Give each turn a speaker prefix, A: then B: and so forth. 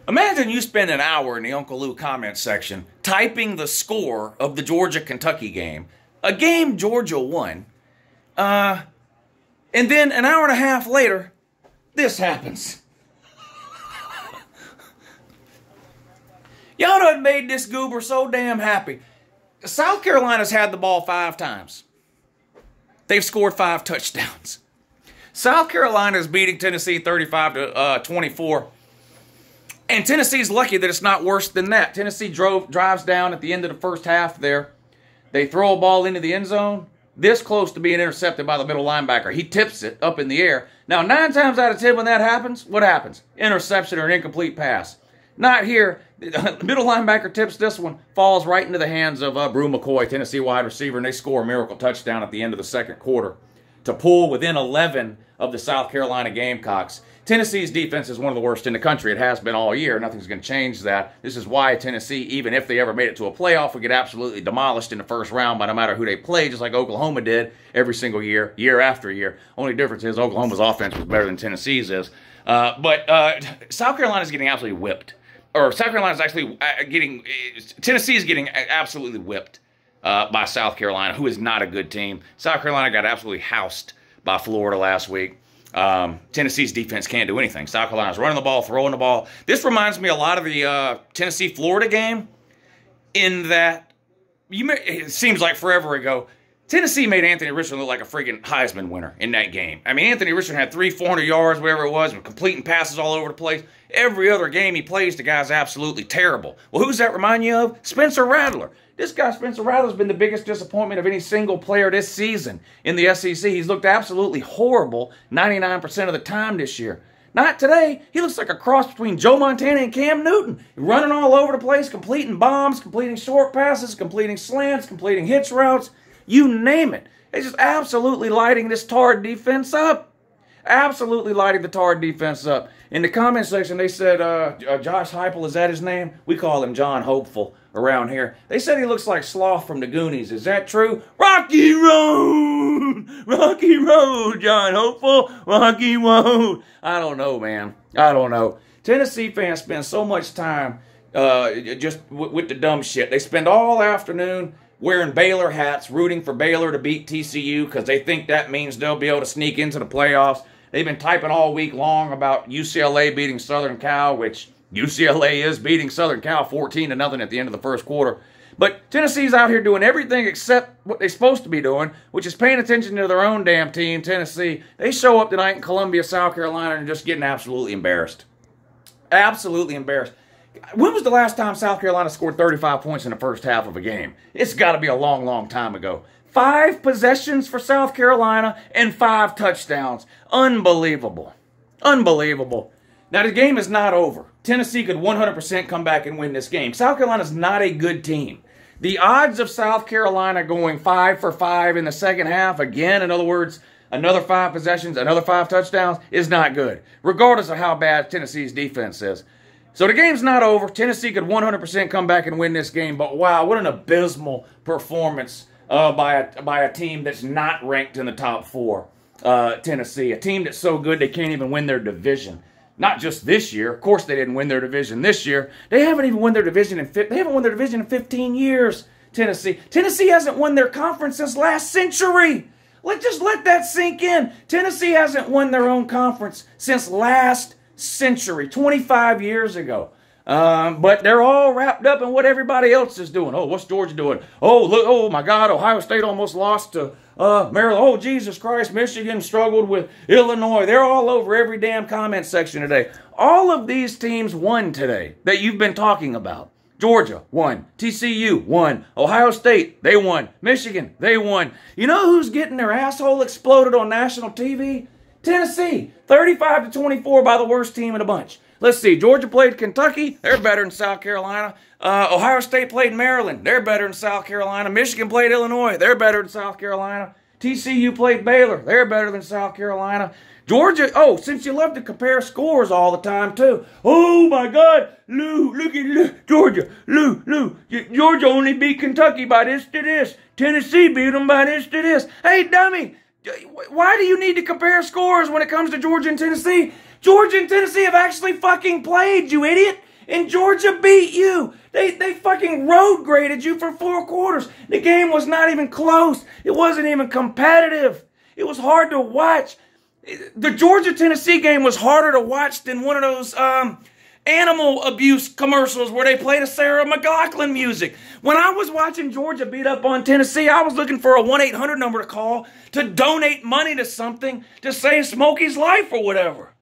A: Imagine you spend an hour in the Uncle Lou comment section typing the score of the Georgia-Kentucky game, a game Georgia won, and then an hour and a half later, this happens. Y'all done made this goober so damn happy. South Carolina's had the ball 5 times. They've scored 5 touchdowns. South Carolina's beating Tennessee 35-24. And Tennessee's lucky that it's not worse than that. Tennessee drives down at the end of the first half there. They throw a ball into the end zone, this close to being intercepted by the middle linebacker. He tips it up in the air. Now, 9 times out of 10 when that happens, what happens? Interception or an incomplete pass. Not here. The middle linebacker tips this one, falls right into the hands of Brew McCoy, Tennessee wide receiver, and they score a miracle touchdown at the end of the second quarter to pull within 11 of the South Carolina Gamecocks. Tennessee's defense is one of the worst in the country. It has been all year. Nothing's going to change that. This is why Tennessee, even if they ever made it to a playoff, would get absolutely demolished in the first round by no matter who they play, just like Oklahoma did every single year, year after year. Only difference is Oklahoma's offense was better than Tennessee's is. But South Carolina's getting absolutely whipped. Or South Carolina's actually Tennessee is getting absolutely whipped by South Carolina, who is not a good team. South Carolina got absolutely housed by Florida last week. Tennessee's defense can't do anything. South Carolina's running the ball, throwing the ball. This reminds me a lot of the Tennessee-Florida game in that it seems like forever ago, Tennessee made Anthony Richardson look like a freaking Heisman winner in that game. I mean, Anthony Richardson had 400 yards, whatever it was, and completing passes all over the place. Every other game he plays, the guy's absolutely terrible. Well, who's that remind you of? Spencer Rattler. This guy, Spencer Rattler, has been the biggest disappointment of any single player this season in the SEC. He's looked absolutely horrible 99% of the time this year. Not today. He looks like a cross between Joe Montana and Cam Newton. Running all over the place, completing bombs, completing short passes, completing slants, completing hitch routes. You name it. They're just absolutely lighting this Tard defense up. Absolutely lighting the Tard defense up. In the comment section, they said, Josh Heupel, is that his name? We call him John Hopeful around here. They said he looks like Sloth from the Goonies. Is that true? Rocky Road! Rocky Road, John Hopeful! Rocky Road! I don't know, man. I don't know. Tennessee fans spend so much time just with the dumb shit. They spend all afternoon wearing Baylor hats, rooting for Baylor to beat TCU because they think that means they'll be able to sneak into the playoffs. They've been typing all week long about UCLA beating Southern Cal, which UCLA is beating Southern Cal 14-0 at the end of the first quarter. But Tennessee's out here doing everything except what they're supposed to be doing, which is paying attention to their own damn team, Tennessee. They show up tonight in Columbia, South Carolina, and just getting absolutely embarrassed. Absolutely embarrassed. When was the last time South Carolina scored 35 points in the first half of a game? It's got to be a long, long time ago. 5 possessions for South Carolina and 5 touchdowns. Unbelievable. Unbelievable. Now, the game is not over. Tennessee could 100% come back and win this game. South Carolina's not a good team. The odds of South Carolina going 5 for 5 in the second half, again, in other words, another 5 possessions, another 5 touchdowns, is not good, regardless of how bad Tennessee's defense is. So the game's not over. Tennessee could 100% come back and win this game, but wow, what an abysmal performance by a team that's not ranked in the top 4, Tennessee. A team that's so good they can't even win their division. Not just this year. Of course they didn't win their division this year. They haven't even won their division in 15 years, Tennessee. Tennessee hasn't won their conference since last century. Just let that sink in. Tennessee hasn't won their own conference since last century, 25 years ago. But they're all wrapped up in what everybody else is doing. Oh, what's Georgia doing? Oh, look, oh my God, Ohio State almost lost to Maryland. Oh, Jesus Christ, Michigan struggled with Illinois. They're all over every damn comment section today. All of these teams won today that you've been talking about. Georgia won. TCU won. Ohio State, they won. Michigan, they won. You know who's getting their asshole exploded on national TV? Tennessee, 35-24 by the worst team in the bunch. Let's see, Georgia played Kentucky, they're better than South Carolina. Ohio State played Maryland, they're better than South Carolina. Michigan played Illinois, they're better than South Carolina. TCU played Baylor, they're better than South Carolina. Georgia, oh, since you love to compare scores all the time too. Oh my God, Lou, look at Lou, Georgia, Lou, Georgia only beat Kentucky by this to this. Tennessee beat them by this to this. Hey, dummy. Why do you need to compare scores when it comes to Georgia and Tennessee? Georgia and Tennessee have actually fucking played, you idiot. And Georgia beat you. They fucking road graded you for 4 quarters. The game was not even close. It wasn't even competitive. It was hard to watch. The Georgia-Tennessee game was harder to watch than one of those animal abuse commercials where they play the Sarah McLachlan music. When I was watching Georgia beat up on Tennessee, I was looking for a 1-800 number to call to donate money to something to save Smokey's life or whatever.